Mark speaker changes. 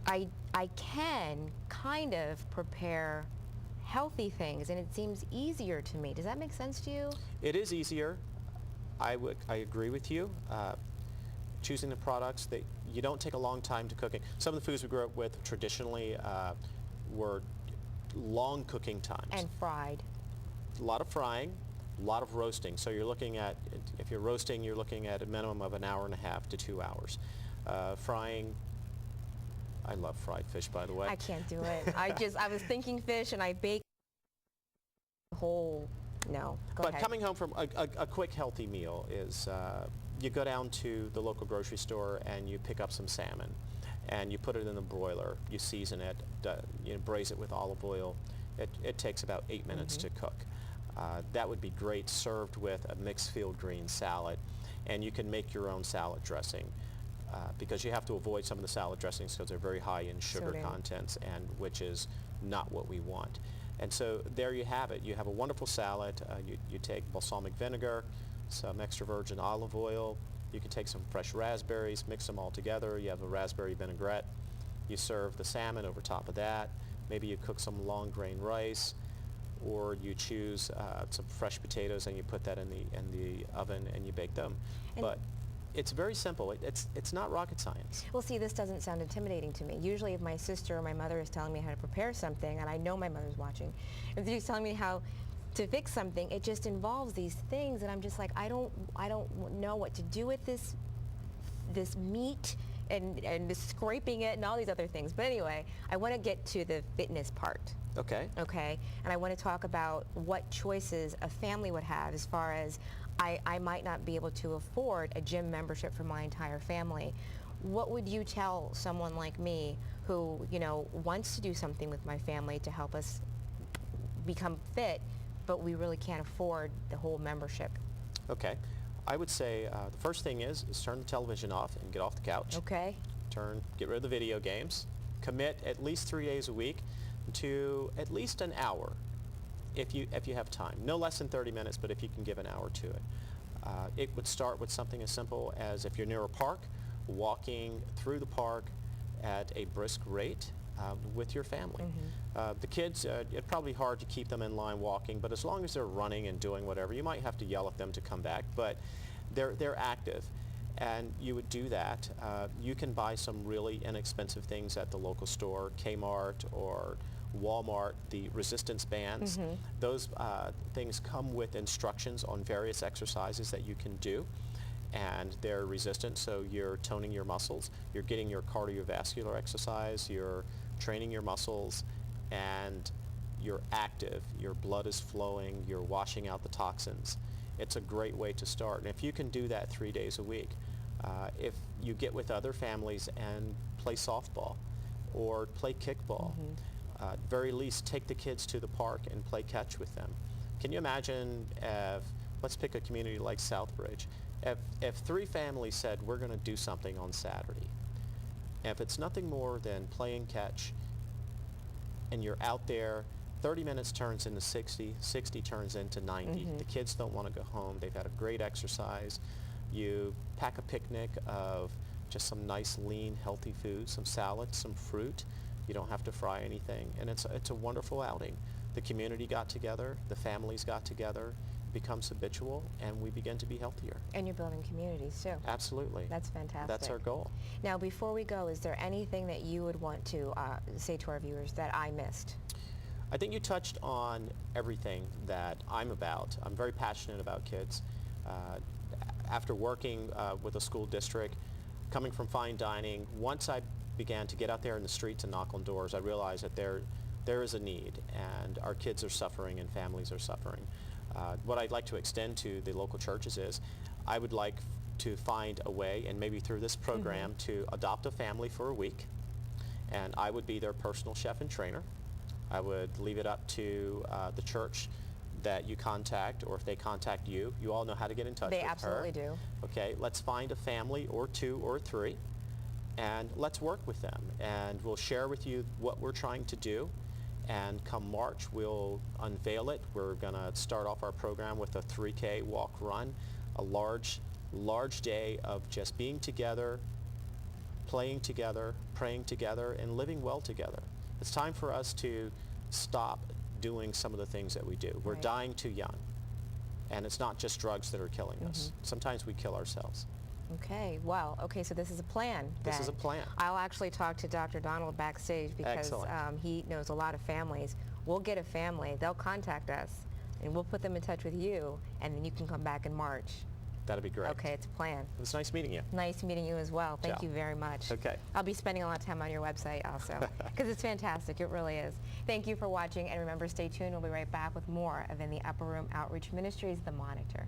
Speaker 1: I can kind of prepare healthy things, and it seems easier to me. Does that make sense to you?
Speaker 2: It is easier. I agree with you. Choosing the products that you don't take a long time to cooking. Some of the foods we grew up with traditionally were long cooking times.
Speaker 1: And fried.
Speaker 2: A lot of frying, a lot of roasting. So you're looking at, if you're roasting, you're looking at a minimum of an hour and a half to 2 hours. Frying, I love fried fish, by the way.
Speaker 1: I can't do it. I was thinking fish, and I bake the whole, no, go ahead.
Speaker 2: But coming home from a quick healthy meal is, you go down to the local grocery store and you pick up some salmon and you put it in the broiler, you season it, you braise it with olive oil. It takes about 8 minutes to cook. That would be great served with a mixed field green salad, and you can make your own salad dressing because you have to avoid some of the salad dressings because they're very high in sugar contents, and which is not what we want. And so there you have it. You have a wonderful salad. You take balsamic vinegar, some extra virgin olive oil. You can take some fresh raspberries, mix them all together. You have a raspberry vinaigrette. You serve the salmon over top of that. Maybe you cook some long grain rice, or you choose some fresh potatoes and you put that in the oven and you bake them. But it's very simple. It's not rocket science.
Speaker 1: Well, see, this doesn't sound intimidating to me. Usually if my sister or my mother is telling me how to prepare something, and I know my mother's watching, if she's telling me how to fix something, it just involves these things, and I'm just like, I don't know what to do with this meat and the scraping it and all these other things. But anyway, I want to get to the fitness part.
Speaker 2: Okay.
Speaker 1: Okay, and I want to talk about what choices a family would have as far as I might not be able to afford a gym membership for my entire family. What would you tell someone like me who, you know, wants to do something with my family to help us become fit, but we really can't afford the whole membership?
Speaker 2: Okay. I would say the first thing is turn the television off and get off the couch.
Speaker 1: Okay.
Speaker 2: Get rid of the video games. Commit at least 3 days a week to at least an hour if you have time. No less than 30 minutes, but if you can give an hour to it. It would start with something as simple as, if you're near a park, walking through the park at a brisk rate with your family. The kids, it's probably hard to keep them in line walking, but as long as they're running and doing whatever, you might have to yell at them to come back, but they're active. And you would do that. You can buy some really inexpensive things at the local store, Kmart or Walmart, the resistance bands. Those things come with instructions on various exercises that you can do, and they're resistant, so you're toning your muscles, you're getting your cardiovascular exercise, you're training your muscles, and you're active, your blood is flowing, you're washing out the toxins. It's a great way to start, and if you can do that 3 days a week, if you get with other families and play softball or play kickball, at very least take the kids to the park and play catch with them. Can you imagine if, let's pick a community like Southbridge, if 3 families said, we're going to do something on Saturday, if it's nothing more than playing catch, and you're out there, 30 minutes turns into 60, 60 turns into 90. The kids don't want to go home. They've had a great exercise. You pack a picnic of just some nice, lean, healthy food, some salad, some fruit. You don't have to fry anything, and it's a wonderful outing. The community got together, the families got together, becomes habitual, and we begin to be healthier.
Speaker 1: And you're building communities too.
Speaker 2: Absolutely.
Speaker 1: That's fantastic.
Speaker 2: That's our goal.
Speaker 1: Now, before we go, is there anything that you would want to say to our viewers that I missed?
Speaker 2: I think you touched on everything that I'm about. I'm very passionate about kids. After working with a school district, coming from fine dining, once I began to get out there in the streets and knock on doors, I realized that there is a need, and our kids are suffering and families are suffering. What I'd like to extend to the local churches is, I would like to find a way, and maybe through this program, to adopt a family for a week, and I would be their personal chef and trainer. I would leave it up to the church that you contact, or if they contact you. You all know how to get in touch with her.
Speaker 1: They absolutely do.
Speaker 2: Okay, let's find a family or 2 or 3, and let's work with them, and we'll share with you what we're trying to do, and come March we'll unveil it. We're going to start off our program with a 3K walk run, a large day of just being together, playing together, praying together, and living well together. It's time for us to stop doing some of the things that we do. We're
Speaker 1: Right.
Speaker 2: dying too young. And it's not just drugs that are killing us. Sometimes we kill ourselves.
Speaker 1: Okay, well, okay, so this is a plan
Speaker 2: This is
Speaker 1: then.
Speaker 2: a plan.
Speaker 1: I'll actually talk to Dr. Donald backstage because
Speaker 2: Excellent.
Speaker 1: he knows a lot of families. We'll get a family, they'll contact us, and we'll put them in touch with you, and then you can come back in March.
Speaker 2: That'd be great.
Speaker 1: Okay, it's a plan.
Speaker 2: It was nice meeting you.
Speaker 1: Nice meeting you as well. Thank
Speaker 2: Ciao.
Speaker 1: you very much.
Speaker 2: Okay.
Speaker 1: I'll be spending a lot of time on your website also because it's fantastic. It really is. Thank you for watching, and remember, stay tuned. We'll be right back with more of In the Upper Room Outreach Ministries, The Monitor.